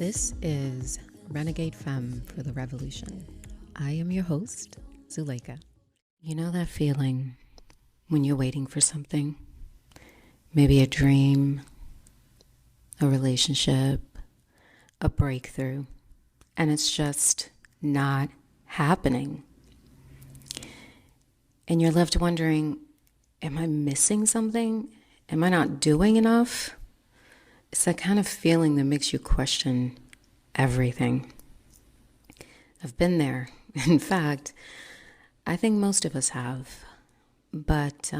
This is Renegade Femme for the Revolution. I am your host, Zuleika. You know that feeling when you're waiting for something? Maybe a dream, a relationship, a breakthrough, and it's just not happening. And you're left wondering, am I missing something? Am I not doing enough? It's that kind of feeling that makes you question everything. I've been there. In fact, I think most of us have. But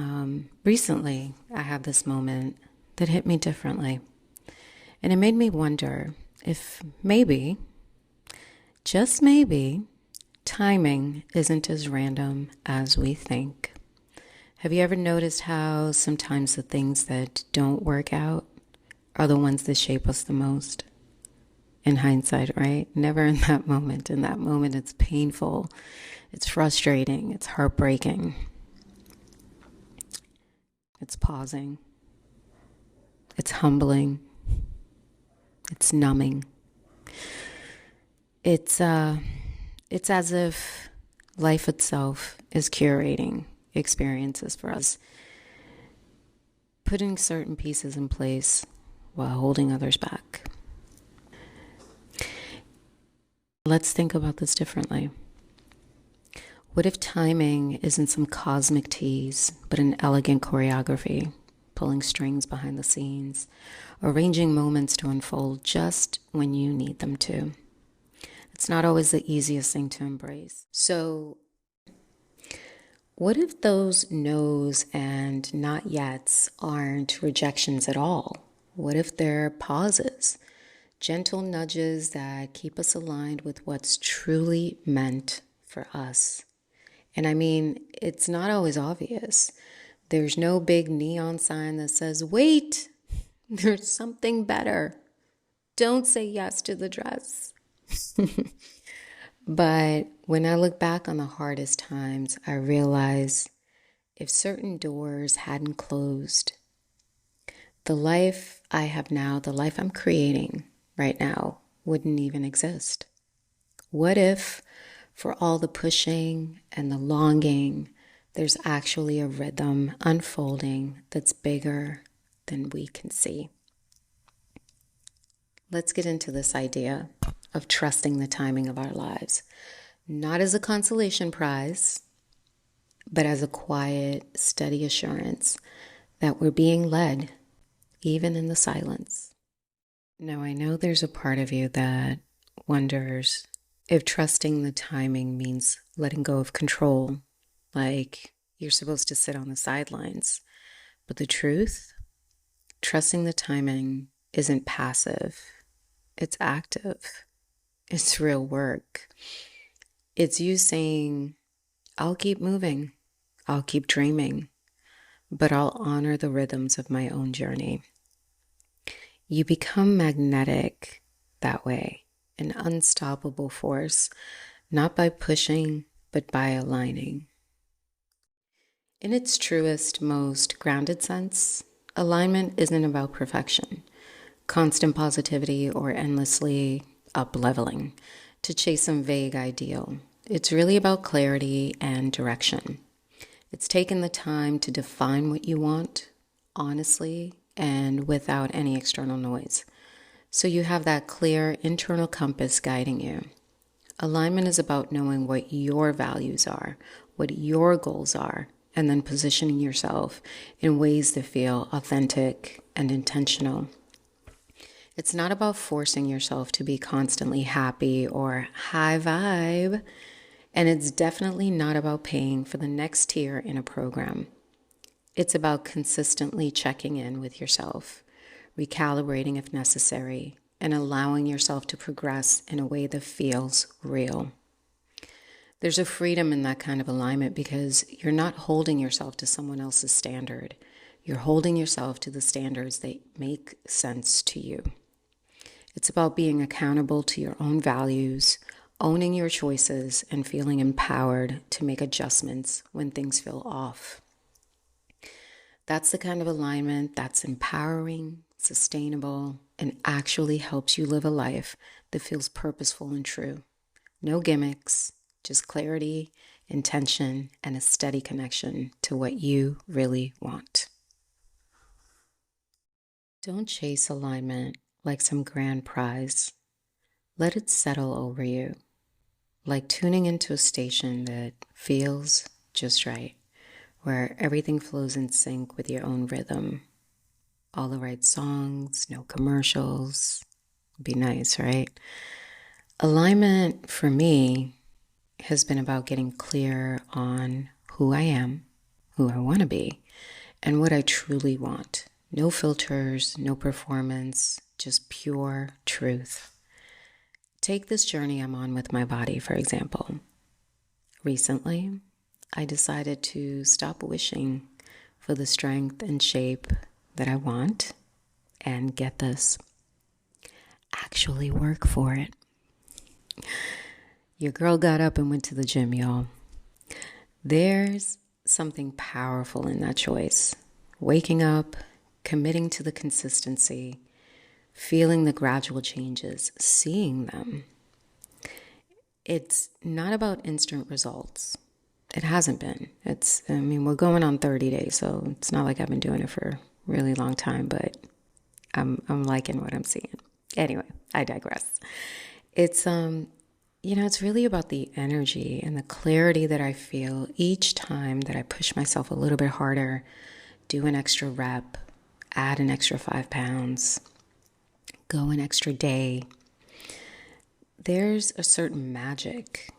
recently, I had this moment that hit me differently. And it made me wonder if maybe, just maybe, timing isn't as random as we think. Have you ever noticed how sometimes the things that don't work out are the ones that shape us the most? In hindsight, right? Never in that moment. In that moment, it's painful, it's frustrating, it's heartbreaking. It's pausing. It's humbling. It's numbing. It's as if life itself is curating experiences for us, putting certain pieces in place while holding others back. Let's think about this differently. What if timing isn't some cosmic tease, but an elegant choreography, pulling strings behind the scenes, arranging moments to unfold just when you need them to? It's not always the easiest thing to embrace. So, what if those no's and not yets aren't rejections at all? What if they're pauses, gentle nudges that keep us aligned with what's truly meant for us? And I mean, it's not always obvious. There's no big neon sign that says, wait, there's something better. Don't say yes to the dress. But when I look back on the hardest times, I realize if certain doors hadn't closed, the life I have now, the life I'm creating right now, wouldn't even exist. What if, for all the pushing and the longing, there's actually a rhythm unfolding that's bigger than we can see? Let's get into this idea of trusting the timing of our lives, not as a consolation prize, but as a quiet, steady assurance that we're being led, even in the silence. Now, I know there's a part of you that wonders if trusting the timing means letting go of control, like you're supposed to sit on the sidelines. But the truth, trusting the timing isn't passive, it's active. It's real work. It's you saying, I'll keep moving, I'll keep dreaming, but I'll honor the rhythms of my own journey. You become magnetic that way, an unstoppable force, not by pushing, but by aligning. In its truest, most grounded sense, alignment isn't about perfection, constant positivity, or endlessly up-leveling to chase some vague ideal. It's really about clarity and direction. It's taking the time to define what you want, honestly, and without any external noise. So you have that clear internal compass guiding you. Alignment is about knowing what your values are, what your goals are, and then positioning yourself in ways that feel authentic and intentional. It's not about forcing yourself to be constantly happy or high vibe, and it's definitely not about paying for the next tier in a program. It's about consistently checking in with yourself, recalibrating if necessary, and allowing yourself to progress in a way that feels real. There's a freedom in that kind of alignment because you're not holding yourself to someone else's standard. You're holding yourself to the standards that make sense to you. It's about being accountable to your own values, owning your choices, and feeling empowered to make adjustments when things feel off. That's the kind of alignment that's empowering, sustainable, and actually helps you live a life that feels purposeful and true. No gimmicks, just clarity, intention, and a steady connection to what you really want. Don't chase alignment like some grand prize. Let it settle over you, like tuning into a station that feels just right, where everything flows in sync with your own rhythm. All the right songs, no commercials. Be nice, right? Alignment for me has been about getting clear on who I am, who I want to be, and what I truly want. No filters, no performance, just pure truth. Take this journey I'm on with my body, for example. Recently, I decided to stop wishing for the strength and shape that I want and get this, actually work for it. Your girl got up and went to the gym, y'all. There's something powerful in that choice. Waking up, committing to the consistency, feeling the gradual changes, seeing them. It's not about instant results. It hasn't been. We're going on 30 days, so it's not like I've been doing it for a really long time, but I'm liking what I'm seeing. Anyway, I digress. It's it's really about the energy and the clarity that I feel each time that I push myself a little bit harder, do an extra rep, add an extra 5 pounds, go an extra day. There's a certain magic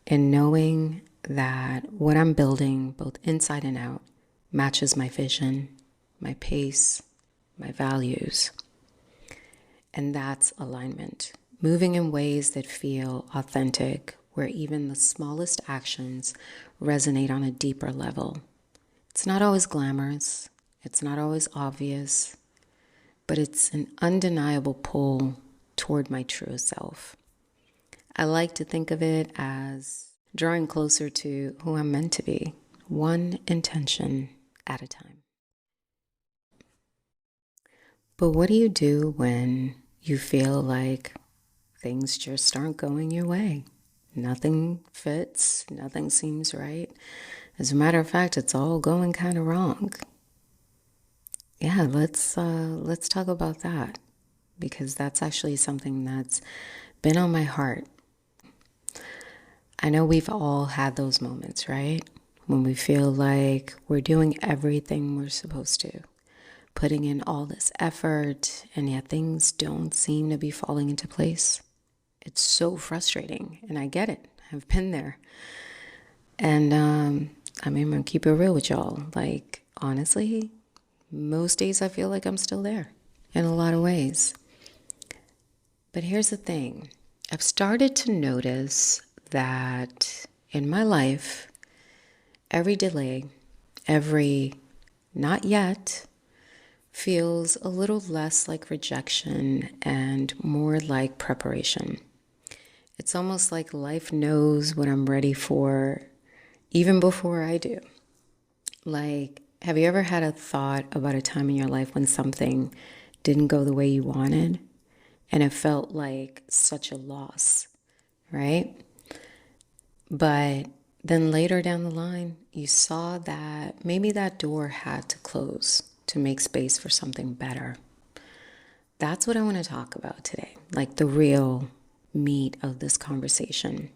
in knowing that what I'm building, both inside and out, matches my vision, my pace, my values. And that's alignment. Moving in ways that feel authentic, where even the smallest actions resonate on a deeper level. It's not always glamorous, it's not always obvious, but it's an undeniable pull toward my true self. I like to think of it as drawing closer to who I'm meant to be, one intention at a time. But what do you do when you feel like things just aren't going your way? Nothing fits, nothing seems right. As a matter of fact, it's all going kind of wrong. Yeah, let's talk about that, because that's actually something that's been on my heart. I know we've all had those moments, right? When we feel like we're doing everything we're supposed to, putting in all this effort, and yet things don't seem to be falling into place. It's so frustrating, and I get it. I've been there. And I'm going to keep it real with y'all. Like, honestly, most days I feel like I'm still there in a lot of ways. But here's the thing. I've started to notice that in my life, every delay, every not yet, feels a little less like rejection and more like preparation. It's almost like life knows what I'm ready for even before I do. Like, have you ever had a thought about a time in your life when something didn't go the way you wanted and it felt like such a loss, right? But then later down the line, you saw that maybe that door had to close to make space for something better. That's what I want to talk about today, like the real meat of this conversation.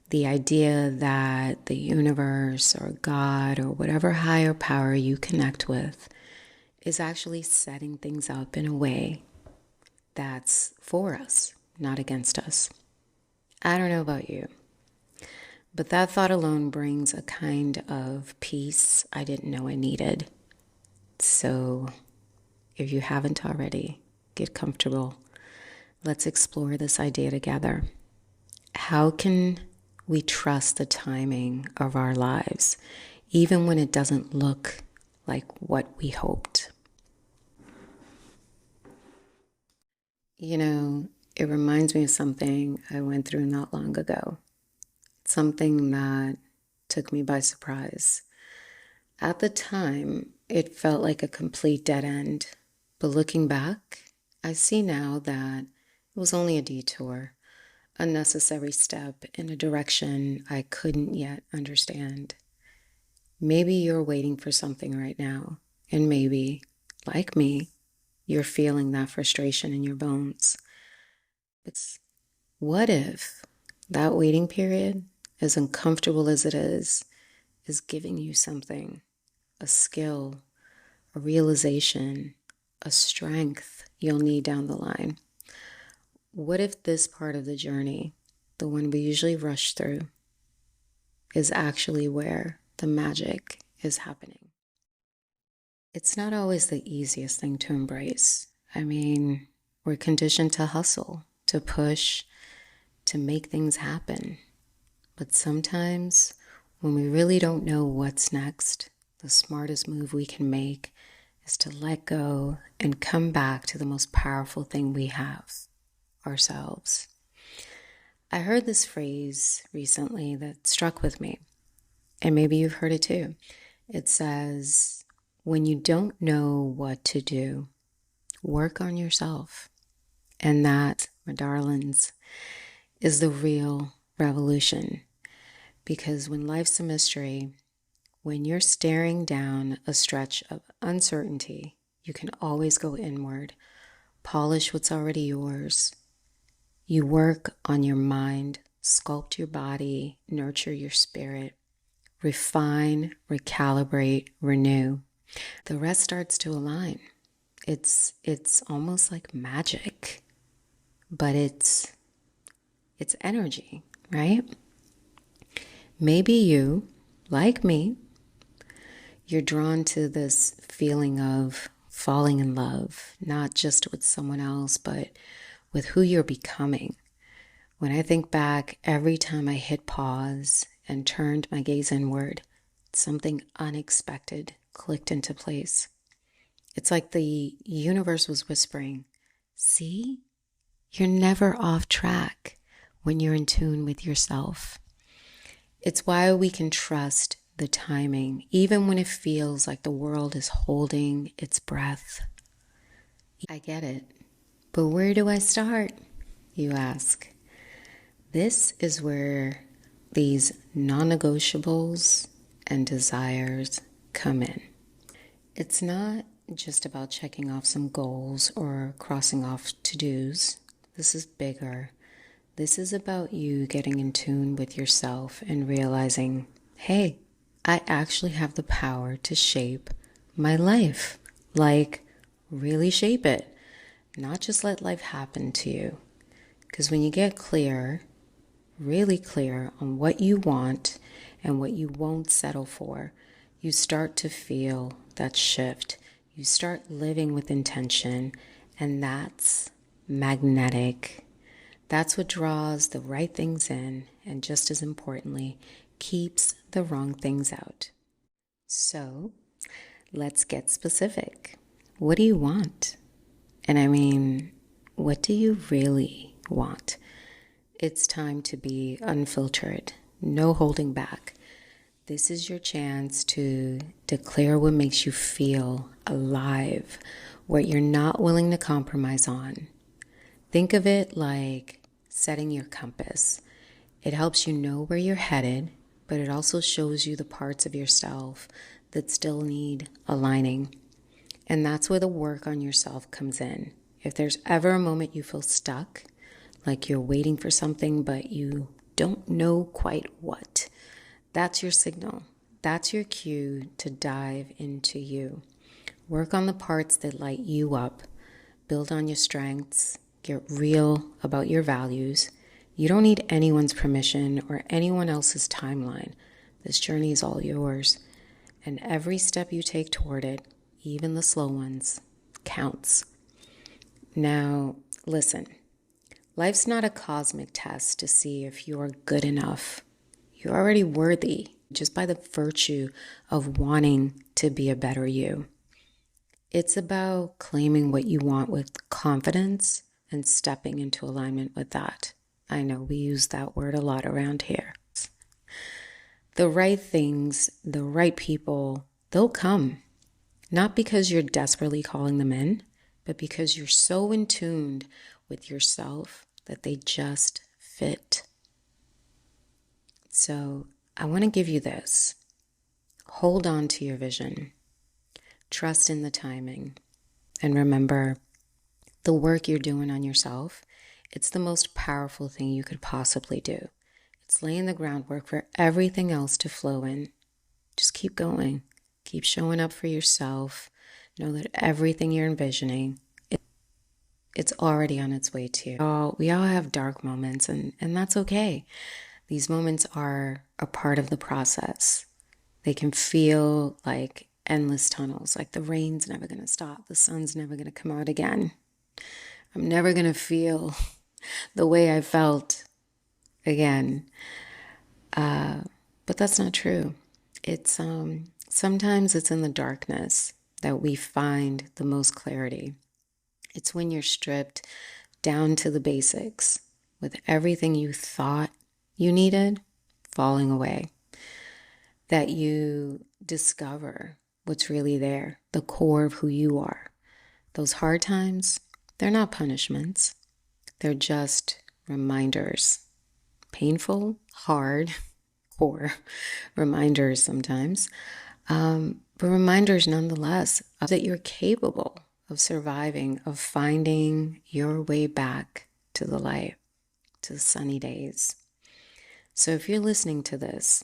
The idea that the universe or God or whatever higher power you connect with is actually setting things up in a way that's for us, not against us. I don't know about you, but that thought alone brings a kind of peace I didn't know I needed. So if you haven't already, get comfortable. Let's explore this idea together. How can we trust the timing of our lives, even when it doesn't look like what we hoped? You know, it reminds me of something I went through not long ago. Something that took me by surprise. At the time, it felt like a complete dead end. But looking back, I see now that it was only a detour, a necessary step in a direction I couldn't yet understand. Maybe you're waiting for something right now, and maybe, like me, you're feeling that frustration in your bones. But what if that waiting period, as uncomfortable as it is giving you something, a skill, a realization, a strength you'll need down the line? What if this part of the journey, the one we usually rush through, is actually where the magic is happening? It's not always the easiest thing to embrace. I mean, we're conditioned to hustle, to push, to make things happen. But sometimes, when we really don't know what's next, the smartest move we can make is to let go and come back to the most powerful thing we have, ourselves. I heard this phrase recently that struck with me, and maybe you've heard it too. It says, when you don't know what to do, work on yourself. And that, my darlings, is the real revolution. Because when life's a mystery, when you're staring down a stretch of uncertainty, you can always go inward, polish what's already yours. You work on your mind, sculpt your body, nurture your spirit, refine, recalibrate, renew. The rest starts to align. It's almost like magic, but it's energy, right? Maybe you, like me, you're drawn to this feeling of falling in love, not just with someone else, but with who you're becoming. When I think back, every time I hit pause and turned my gaze inward, something unexpected clicked into place. It's like the universe was whispering, see, you're never off track when you're in tune with yourself. It's why we can trust the timing, even when it feels like the world is holding its breath. I get it, but where do I start, you ask? This is where these non-negotiables and desires come in. It's not just about checking off some goals or crossing off to-dos. This is bigger. This is about you getting in tune with yourself and realizing, hey, I actually have the power to shape my life. Like, really shape it. Not just let life happen to you. Because when you get clear, really clear on what you want and what you won't settle for, you start to feel that shift. You start living with intention, and that's magnetic. That's what draws the right things in, and just as importantly, keeps the wrong things out. So, let's get specific. What do you want? And I mean, what do you really want? It's time to be unfiltered, no holding back. This is your chance to declare what makes you feel alive, what you're not willing to compromise on. Think of it like setting your compass. It helps you know where you're headed, but it also shows you the parts of yourself that still need aligning. And that's where the work on yourself comes in. If there's ever a moment you feel stuck, like you're waiting for something, but you don't know quite what, that's your signal. That's your cue to dive into you. Work on the parts that light you up. Build on your strengths. Get real about your values. You don't need anyone's permission or anyone else's timeline. This journey is all yours. And every step you take toward it, even the slow ones, counts. Now, listen. Life's not a cosmic test to see if you're good enough. You're already worthy just by the virtue of wanting to be a better you. It's about claiming what you want with confidence and stepping into alignment with that. I know we use that word a lot around here. The right things, the right people, they'll come. Not because you're desperately calling them in, but because you're so in tune with yourself that they just fit. So I want to give you this. Hold on to your vision. Trust in the timing. And remember, the work you're doing on yourself, it's the most powerful thing you could possibly do. It's laying the groundwork for everything else to flow in. Just keep going. Keep showing up for yourself. Know that everything you're envisioning, it's already on its way to you. We all have dark moments, and that's okay. These moments are a part of the process. They can feel like endless tunnels, like the rain's never going to stop. The sun's never going to come out again. I'm never going to feel the way I felt again. But that's not true. It's sometimes it's in the darkness that we find the most clarity. It's when you're stripped down to the basics with everything you thought you needed falling away, that you discover what's really there, the core of who you are. Those hard times, they're not punishments. They're just reminders. Painful, hard, core reminders sometimes, but reminders nonetheless that you're capable of surviving, of finding your way back to the light, to the sunny days. So if you're listening to this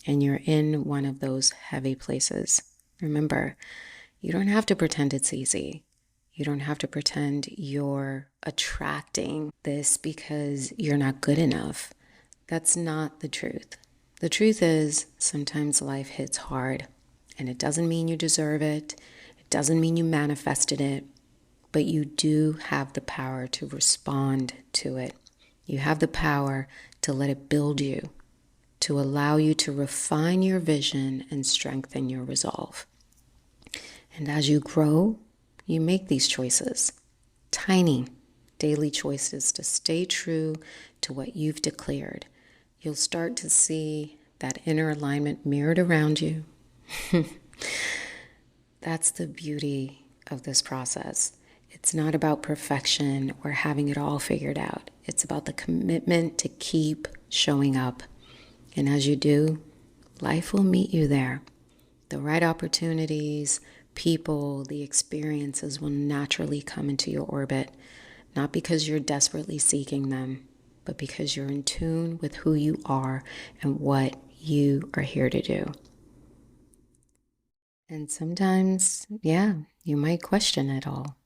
and you're in one of those heavy places, remember, you don't have to pretend it's easy. You don't have to pretend you're attracting this because you're not good enough. That's not the truth. The truth is, sometimes life hits hard, and it doesn't mean you deserve it. It doesn't mean you manifested it, but you do have the power to respond to it. You have the power to let it build you, to allow you to refine your vision and strengthen your resolve. And as you grow, you make these choices, tiny daily choices to stay true to what you've declared. You'll start to see that inner alignment mirrored around you. That's the beauty of this process. It's not about perfection or having it all figured out. It's about the commitment to keep showing up. And as you do, life will meet you there. The right opportunities, people, the experiences will naturally come into your orbit, not because you're desperately seeking them, but because you're in tune with who you are and what you are here to do. And sometimes, you might question it all,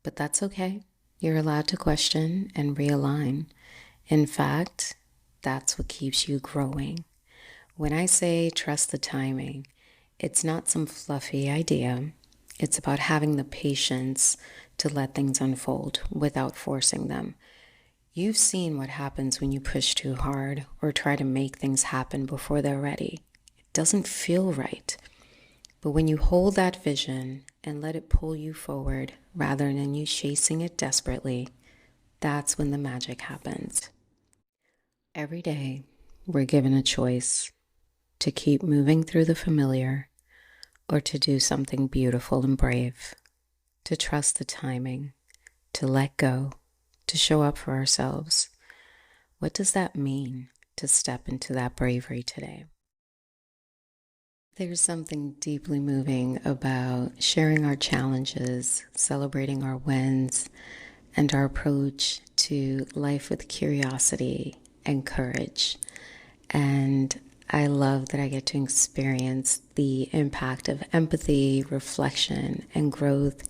but that's okay. You're allowed to question and realign. In fact, that's what keeps you growing. When I say trust the timing, it's not some fluffy idea. It's about having the patience to let things unfold without forcing them. You've seen what happens when you push too hard or try to make things happen before they're ready. It doesn't feel right. But when you hold that vision and let it pull you forward rather than you chasing it desperately, that's when the magic happens. Every day, we're given a choice to keep moving through the familiar or to do something beautiful and brave, to trust the timing, to let go, to show up for ourselves. What does that mean to step into that bravery today? There's something deeply moving about sharing our challenges, celebrating our wins, and our approach to life with curiosity and courage. And I love that I get to experience the impact of empathy, reflection, and growth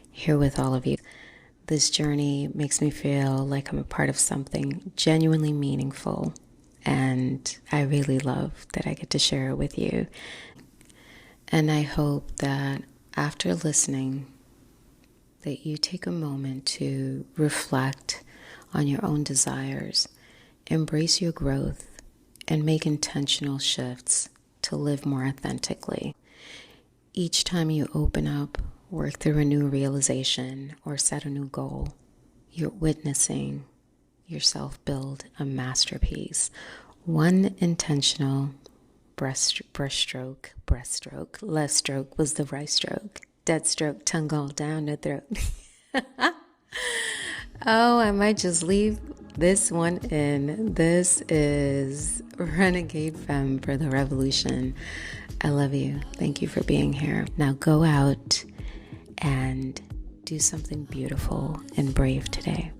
here with all of you. This journey makes me feel like I'm a part of something genuinely meaningful, and I really love that I get to share it with you. And I hope that after listening, that you take a moment to reflect on your own desires, embrace your growth, and make intentional shifts to live more authentically. Each time you open up, work through a new realization, or set a new goal, you're witnessing yourself build a masterpiece. One intentional breaststroke, less stroke was the right stroke. Deathstroke, tongue all down the throat. Oh, I might just leave this one in. This is Renegade Femme for the Revolution. I love you. Thank you for being here. Now go out and do something beautiful and brave today.